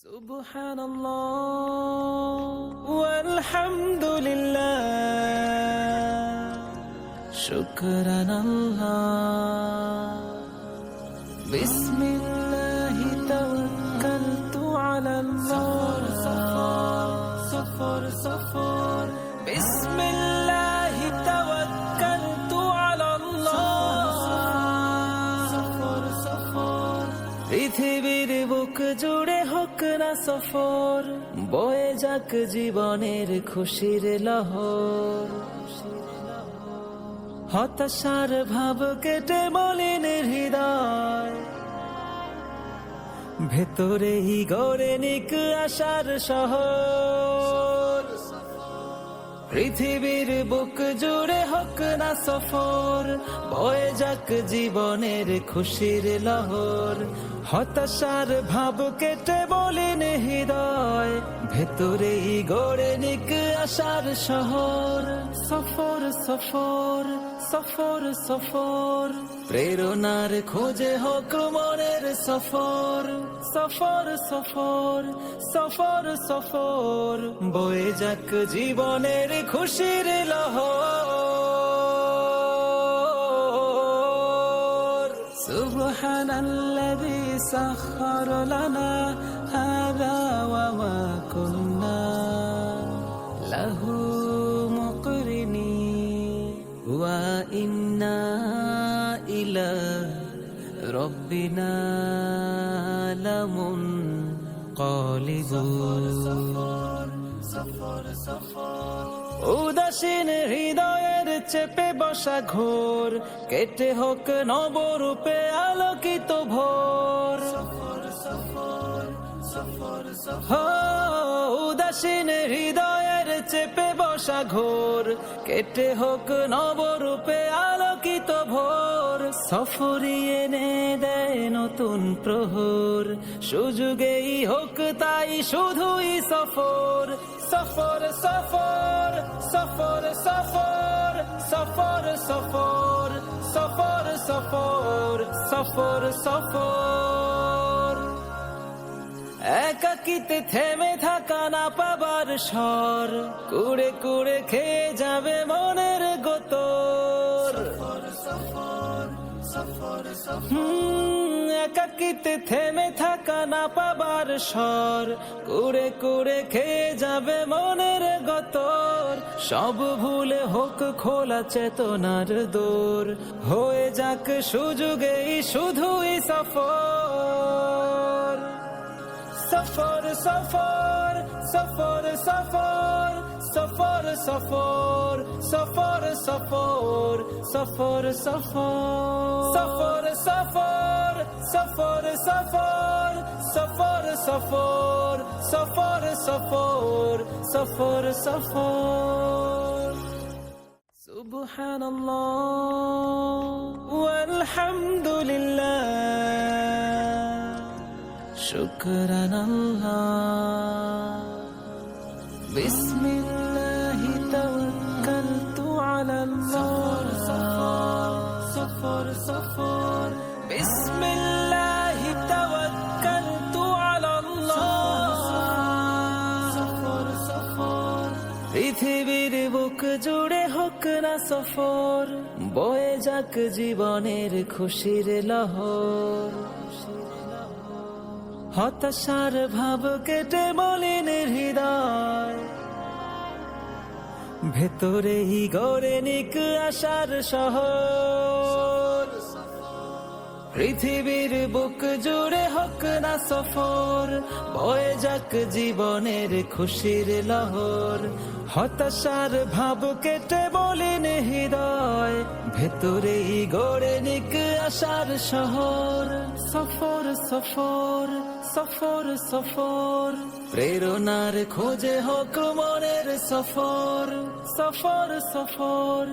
সুবহানাল্লাহ ওয়ালহামদুলিল্লাহ শুকরানাল্লাহ বিসমিল্লাহি তাওয়াক্কালতু আলাল্লাহ সফর বিসমিল্লাহি তাওয়াক্কালতু আলাল্লাহ সফর পৃথিবীর বুক জুড়ে হোক না সফর, বয়ে যাক জীবনের খুশির লহর। হতাশার ভাব কেটে মলিন হৃদয়, ভেতরেই গড়ে নিক আশার শহর। পৃথিবীর বুক জুড়ে হোক না সফর, বয়ে যাক জীবনের খুশির লহর। হতাশার ভাব কেটে মলিন হৃদয়, ভেতরেই গড়ে নিক আশার শহর। সফর সফর সফর সফর, প্রেরণার খোঁজে হোক মনের সফর। সফর সফর সফর সফর, বয়ে যাক জীবনের খুশির লহর। সুবহানাল্লাযী সাখখার লানা হাযা ওয়া মা কুন্না লাহু মুকরিনিন ওয়া ইন্না ইলা রব্বিনা লামুনকালিবুন। উদাসীন হৃদয়ের চেপে বসা ঘোর, কেটে হোক নবরূপে আলোকিত ভোর। উদাসীন হৃদয়ের চেপে বসা ঘোর, কেটে হোক নবরূপে আলোকিত ভোর। সফরই এনে দেয় নতুন প্রহর, সুযোগেই হোক তাই শুধুই সফর। সফর সফর সফর সফর সফর সফর সফর সফর সফর সফর। একাকিতে থেমে থাকা না পাবার স্বর, কুড়ে কুড়ে খেয়ে যাবে মনের গোতর। একাকিতে থেমে থাকা না পাবার স্বর, কুড়ে কুড়ে খেয়ে যাবে মনের গতর। সব ভুলে হোক খোলা চেতনার দোর, হয়ে যাক সুযোগেই শুধুই সফর। সফর সফর সফর সফর সফর সফর সফর সফর সফর সফর সফর সফর সফর সফর সফর সফর সফর সফর সফর। সুবহানাল্লাহ ওয়ালহামদুলিল্লাহ শুকরানাল্লাহ বিসমিল্লাহি তাওয়াক্কালতু আলাল্লাহ সফর সফর বিসমিল্লাহি তাওয়াক্কালতু আলাল্লাহ সফর সফর। পৃথিবীর বুক জুড়ে হোক না সফর, বয়ে যাক জীবনের খুশির লহর। হতাশার ভাব কেটে মলিন হৃদয়, ভেতরেই গড়ে নিক আশার শহর। পৃথিবীর বুক জুড়ে হোক না সফর, বয়ে যাক জীবনের খুশির লহর। হতাশার ভাব কেটে মলিন হৃদয়, ভেতরেই গড়ে নিক আশার শহর। সফর সফর সফর সফর, প্রেরণার খোঁজে হোক মনের সফর। সফর সফর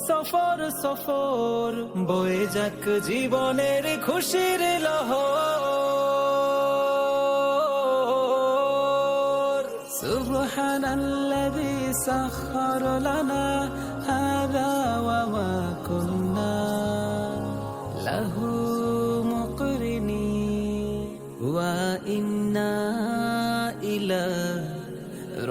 সফর সফর, বয়ে যাক জীবনের খুশির লহর। সুবহানাল্লাযী সাখখার লানা হাযা ওয়া মা কুন্না লাহু মুকরিনিন ওয়া ইন্না